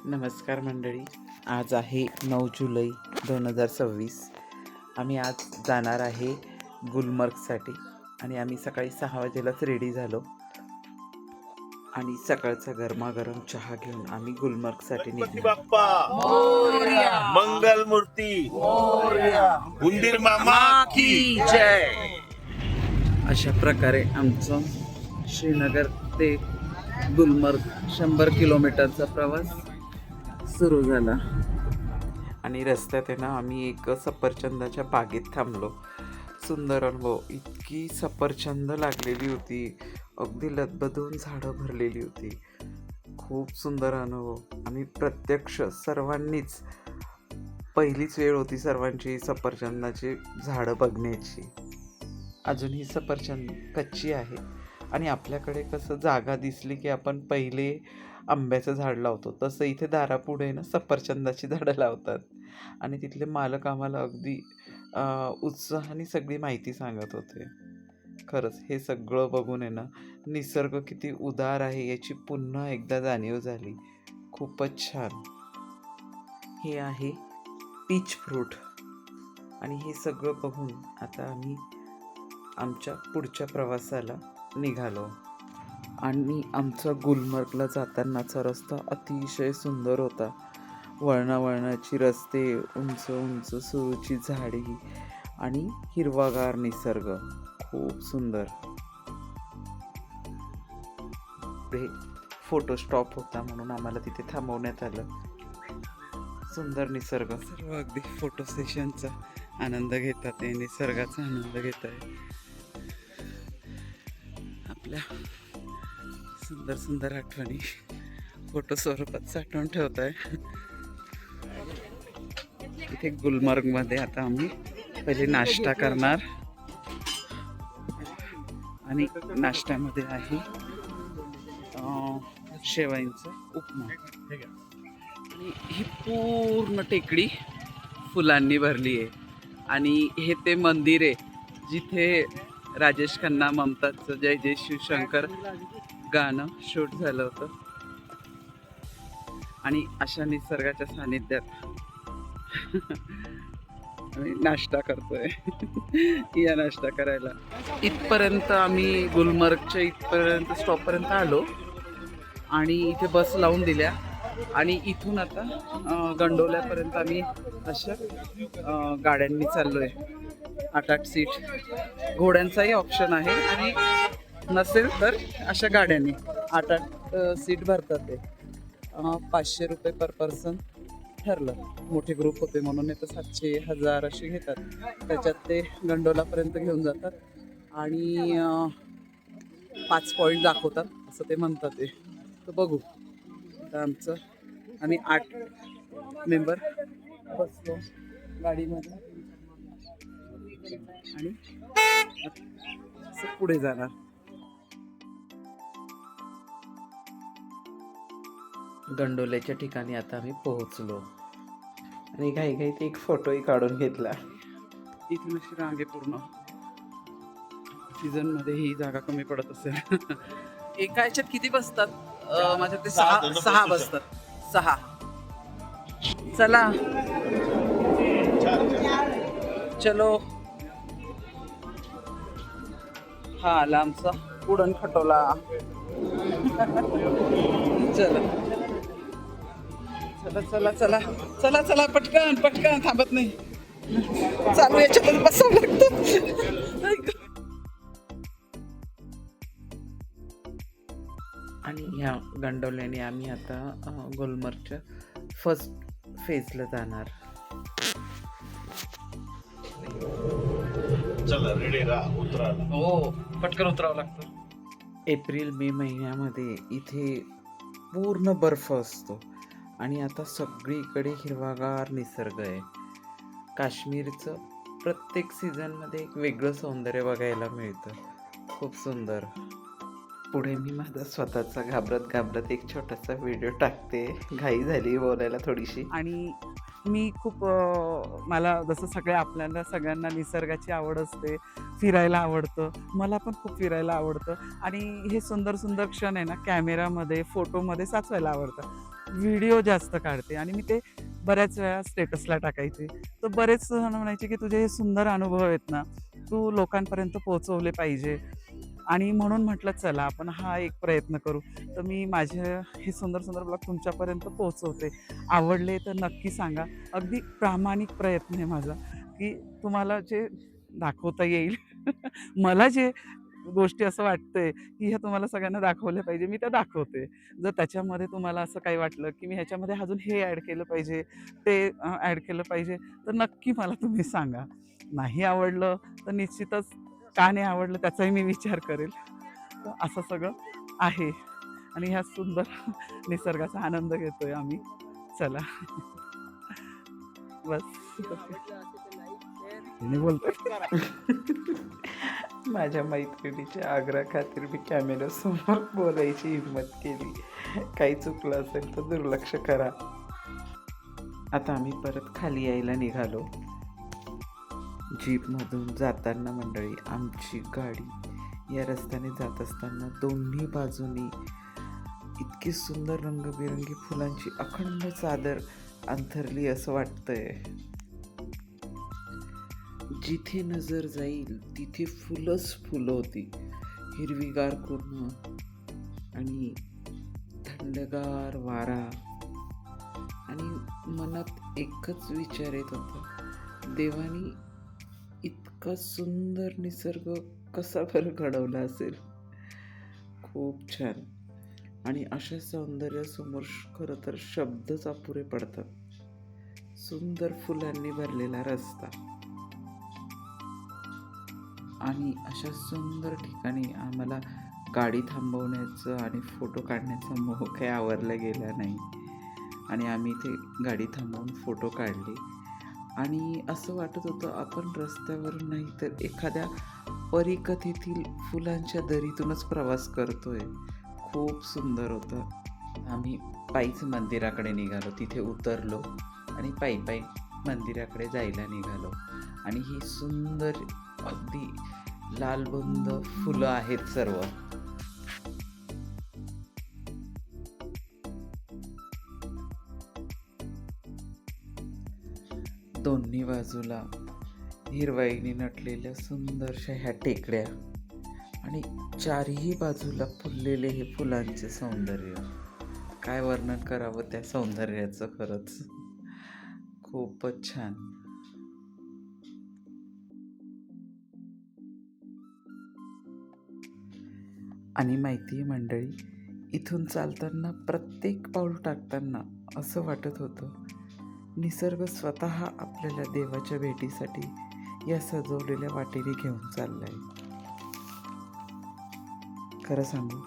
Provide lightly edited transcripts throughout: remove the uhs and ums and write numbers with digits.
नमस्कार मंडळी. आज आहे 9 जुलै 2026. आम्ही आज जाणार आहे गुलमर्गसाठी आणि आम्ही सकाळी 6 वाजेलाच रेडी झालो आणि सकाळचा गरमागरम चहा घेऊन आम्ही गुलमर्गसाठी गणपती निघालो. बाप्पा मंगल मूर्ती उंदीर मामा की जय. अशा प्रकारे आमचं श्रीनगर ते गुलमर्ग 100 किलोमीटरचा प्रवास सुरू झाला आणि रस्त्यात आहे ना आम्ही एक सफरचंदाच्या बागेत थांबलो. सुंदर अनुभव. इतकी सफरचंद लागलेली होती, अगदी लदबदून झाडं भरलेली होती. खूप सुंदर अनुभव. आम्ही प्रत्यक्ष सर्वांनीच पहिलीच वेळ होती सर्वांची सफरचंदाची झाडं बघण्याची. अजून ही सफरचंद कच्ची आहे आणि आपल्याकडे कसं जागा दिसली की आपण पहिले आंब्याचं झाड लावतो, तसं इथे दारापुढे ना सफरचंदाची झाडं लावतात आणि तिथले मालक आम्हाला अगदी उत्साहाने सगळी माहिती सांगत होते. खरंच हे सगळं बघून आहे ना निसर्ग किती उदार आहे याची पुन्हा एकदा जाणीव झाली. खूपच छान. हे आहे पीच फ्रूट आणि हे सगळं बघून आता आम्ही आमच्या पुढच्या प्रवासाला निघालो. आणि आमचा गुलमर्गला जातानाचा रस्ता अतिशय सुंदर होता. वळणावळणाची रस्ते, उंच उंच सुरूची झाडी आणि हिरवागार निसर्ग. खूप सुंदर. पुढे फोटो स्टॉप होता म्हणून आम्हाला तिथे थांबवण्यात आलं. सुंदर निसर्ग. सर्व अगदी फोटो सेशनचा आनंद घेतात, ते निसर्गाचा आनंद घेत आहे. आपल्या सुंदर सुंदर आठवणी फोटो स्वरूपात साठवून ठेवत आहे. इथे गुलमर्गमध्ये आता आम्ही पहिले नाश्ता करणार आणि नाश्त्यामध्ये आहे शेवयांचा उपमा. आणि ही पूर्ण टेकडी फुलांनी भरली आहे आणि हे ते मंदिर आहे जिथे राजेश खन्ना ममताजचं जय जय शिवशंकर गाणं शूट झालं होतं. आणि अशा निसर्गाच्या सानिध्यात आम्ही नाश्ता करतोय. या नाश्ता करायला इथपर्यंत आम्ही गुलमर्गच्या इथपर्यंत स्टॉपपर्यंत आलो आणि इथे बस लावून दिल्या आणि इथून आता गंडोल्यापर्यंत आम्ही अशा गाड्यांनी चाललोय. 8-8 सीट घोड्यांचाही ऑप्शन आहे आणि नसेल तर अशा गाड्यांनी 8-8 सीट भरतात. ते 500 रुपये पर पर्सन ठरलं. मोठे ग्रुप होते म्हणून तर 700-1000 असे घेतात. त्याच्यात ते गंडोलापर्यंत घेऊन जातात आणि 5 पॉईंट दाखवतात असं ते म्हणतात. ते तर बघू आता आमचं आम्ही 8 मेंबर बसलो गाडीमध्ये आणि असं पुढे जाणार. गंडोल्याच्या ठिकाणी आता आम्ही पोहोचलो आणि घाईघाईत एक फोटोही काढून घेतला. इथून अशी रांगे पूर्ण. सीझनमध्ये ही जागा कमी पडत असेल. एका याच्यात किती बसतात? माझ्या ते 6 बसतात. 6. चला चलो. हा आला आमचा उडण खटोला. चला चला चला चला चला चला पटकन पटकन थांबत नाही. चालू याच्यातच बसावं लागतं. आणि ह्या गंडोल्याने आम्ही आता गुलमर्गच्या फर्स्ट फेजला जाणार. चला रेडी राहा उतरायला. हो पटकन उतरावं लागतं. एप्रिल मे महिन्यामध्ये इथे पूर्ण बर्फ असतो आणि आता सगळीकडे हिरवागार निसर्ग आहे. काश्मीरचं प्रत्येक सीझनमध्ये एक वेगळं सौंदर्य बघायला मिळतं. खूप सुंदर. पुढे मी माझा स्वतःचा घाबरत एक छोटासा व्हिडिओ टाकते. घाई झाली बोलायला थोडीशी. आणि मी खूप मला जसं आपल्याला सगळ्यांना निसर्गाची आवड असते, फिरायला आवडतं. मला पण खूप फिरायला आवडतं आणि हे सुंदर सुंदर क्षण आहे ना कॅमेरामध्ये फोटोमध्ये साचवायला आवडतं. व्हिडिओ जास्त काढते आणि मी ते बऱ्याच वेळा स्टेटसला टाकायचे. तर बरेच जण म्हणायचे की तुझे हे सुंदर अनुभव आहेत ना, तू लोकांपर्यंत पोहोचवले पाहिजे. आणि म्हणून म्हटलं चला आपण हा एक प्रयत्न करू. तर मी माझे हे सुंदर सुंदर ब्लॉग तुमच्यापर्यंत पोहोचवते. आवडले तर नक्की सांगा. अगदी प्रामाणिक प्रयत्न आहे माझा, की तुम्हाला जे दाखवता येईल मला जे गोष्टी असं वाटतंय की ह्या तुम्हाला सगळ्यांना दाखवल्या पाहिजे, मी त्या दाखवते. जर त्याच्यामध्ये तुम्हाला असं काही वाटलं की मी ह्याच्यामध्ये अजून हे ॲड केलं पाहिजे, ते ॲड केलं पाहिजे, तर नक्की मला तुम्ही सांगा. नाही आवडलं तर निश्चितच का नाही आवडलं त्याचाही मी विचार करेल. तर असं सगळं आहे आणि ह्या सुंदर निसर्गाचा आनंद घेतोय आम्ही. चला बस मी बोलतोय. माझ्या मैत्रिणीच्या आग्रह खातीर मी कॅमेऱ्यासमोर बोलायची हिंमत केली. काही चुकलं असेल तर दुर्लक्ष करा. आता आम्ही परत खाली यायला निघालो. जीपमधून जाताना मंडळी आमची गाडी या रस्त्याने जात असताना दोन्ही बाजूनी इतकी सुंदर रंगबिरंगी फुलांची अखंड चादर अंथरली असं वाटतंय. जिथे नजर जाईल तिथे फुलंच फुलं होती, हिरवीगार पूर्ण आणि थंडगार वारा. आणि मनात एकच विचार येत होता, देवानी इतका सुंदर निसर्ग कसा बरं घडवला असेल. खूप छान. आणि अशा सौंदर्यासमोर खरं तर शब्दच अपुरे पडतात. सुंदर फुलांनी भरलेला रस्ता आणि अशा सुंदर ठिकाणी आम्हाला गाडी थांबवण्याचं आणि फोटो काढण्याचा मोह काही आवरला गेला नाही. आणि आम्ही ते गाडी थांबवून फोटो काढले आणि असं वाटत होतं आपण रस्त्यावर नाही तर एखाद्या परीकथेतील फुलांच्या दरीतूनच प्रवास करतोय. खूप सुंदर होतं. आम्ही पायीच मंदिराकडे निघालो. तिथे उतरलो आणि पायी पायी मंदिराकडे जायला निघालो. आणि ही सुंदर अगदी लालबुंद फुलं आहेत सर्व. दोन्ही बाजूला हिरवाईने नटलेल्या सुंदरशा ह्या टेकड्या आणि चारही बाजूला फुललेले हे फुलांचे सौंदर्य. काय वर्णन करावं त्या सौंदर्याचं. खरंच खूपच छान. आणि माहिती आहे मंडळी, इथून चालताना प्रत्येक पाऊल टाकताना असं वाटत होतं निसर्ग स्वतः आपल्याला देवाच्या भेटीसाठी या सजवलेल्या वाटेने घेऊन चाललाय. खरं सांगू,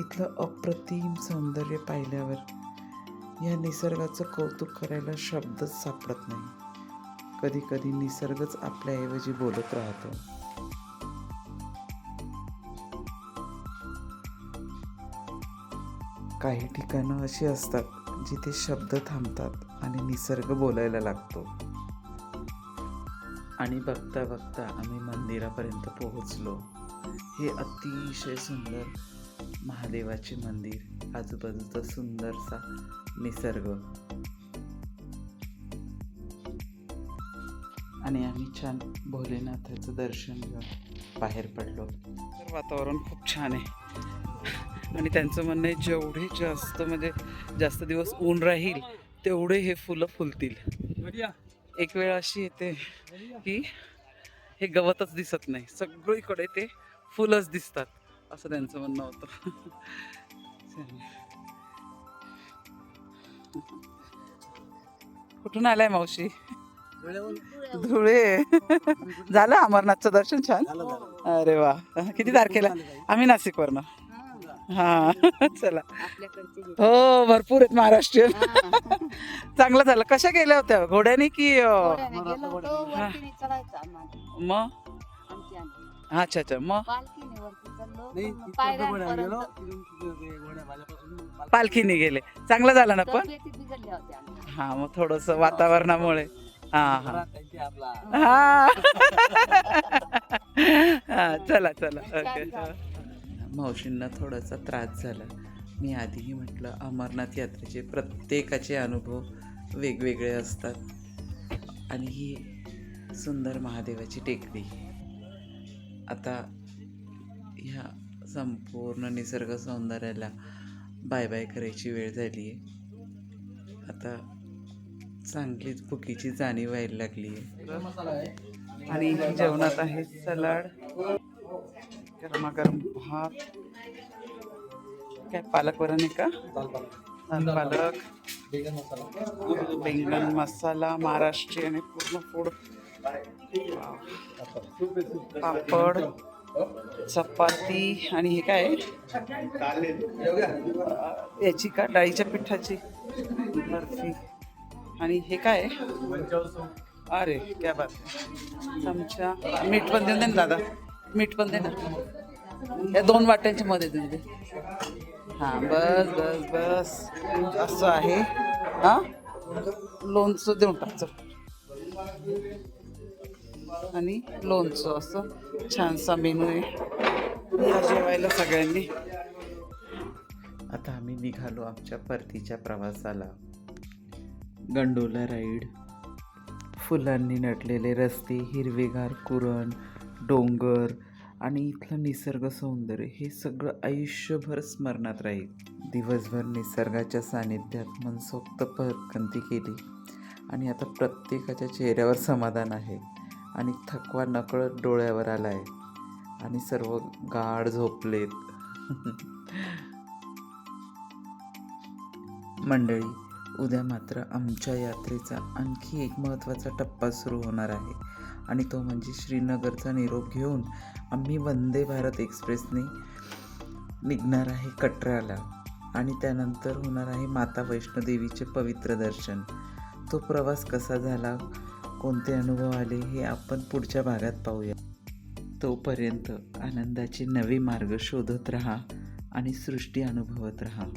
इथलं अप्रतिम सौंदर्य पाहिल्यावर या निसर्गाचं कौतुक करायला शब्दच सापडत नाही. कधी कधी निसर्गच आपल्याऐवजी बोलत राहतो. काही ठिकाणं अशी असतात जिथे शब्द थांबतात आणि निसर्ग बोलायला लागतो. आणि बघता बघता आम्ही मंदिरापर्यंत पोहोचलो. हे अतिशय सुंदर महादेवाचे मंदिर, आजूबाजूचा सुंदरसा निसर्ग. आणि आम्ही छान भोलेनाथाचं दर्शन घेऊन बाहेर पडलो. तर वातावरण खूप छान आहे आणि त्यांचं म्हणणं आहे जेवढे जास्त दिवस ऊन राहील तेवढे हे फुलं फुलतील. एक वेळ अशी येते की हे गवतच दिसत नाही, सगळीकडे ते फुलंच दिसतात, असं त्यांचं म्हणणं होतं. कुठून आलाय मावशी? धुळे. झालं अमरनाथचं दर्शन छान? अरे वा. किती तारखेला? आम्ही नाशिकवरनं. हा चला. हो भरपूर आहेत महाराष्ट्रीयन. चांगलं झालं. कशा गेल्या होत्या, घोड्याने की? मग अच्छा अच्छा. मग पालखीने गेले, चांगलं झालं ना. पण हा मग थोडस वातावरणामुळे हा हा हा हा चला चला. ओके. मावशींना थोडासा त्रास झाला मी आधीही म्हटलं, अमरनाथ यात्रेचे प्रत्येकाचे अनुभव वेगवेगळे असतात आणि ही सुंदर महादेवाची टेकडी. आता ह्या संपूर्ण निसर्ग सौंदर्याला बाय बाय करायची वेळ झाली आहे. आता चांगलीच भुकीची जाणीव व्हायला लागली आहे. आणि जेवणात आहे सलाड, गरमागरम भात, काय पालक वरण आहे का, दाल पालक, बैंगन मसाला महाराष्ट्रीयन आणि पूर्ण फूड, पापड, चपाती आणि हे काय याची का डाळीच्या पिठाची बर्फी आणि हे काय अरे क्या बात आहे. चमचा, मीठ पण देऊन दे ना दादा, मीठ पण दे ना, या 2 वाट्यांच्या मध्ये देऊन दे. हां बस बस बस असं आहे. हां लोणचं देऊन टाकचं आणि लोणचं, असं छानसा मेनू आहे. या जेवायला सगळ्यांनी. आता आम्ही निघालो आमच्या परतीच्या प्रवासाला. गंडोला राईड, फुलांनी नटलेले रस्ते, हिरवेगार कुरण, डोंगर आणि इथलं निसर्ग सौंदर्य हे सगळं आयुष्यभर स्मरणात राहील. दिवसभर निसर्गाच्या सानिध्यात मनसोक्त भटकंती केली आणि आता प्रत्येकाच्या चेहऱ्यावर समाधान आहे आणि थकवा नकळत डोळ्यावर आला आहे आणि सर्व गाढ झोपलेत. मंडळी, उद्या मात्र आमच्या यात्रेचा आणखी एक महत्त्वाचा टप्पा सुरू होणार आहे आणि तो म्हणजे श्रीनगरचा निरोप घेऊन आम्ही वंदे भारत एक्सप्रेसने निघणार आहे कटराला आणि त्यानंतर होणार आहे माता वैष्णोदेवीचे पवित्र दर्शन. तो प्रवास कसा झाला, कोणते अनुभव आले हे आपण पुढच्या भागात पाहूया. तोपर्यंत आनंदाचे नवे मार्ग शोधत राहा आणि सृष्टी अनुभवत राहा.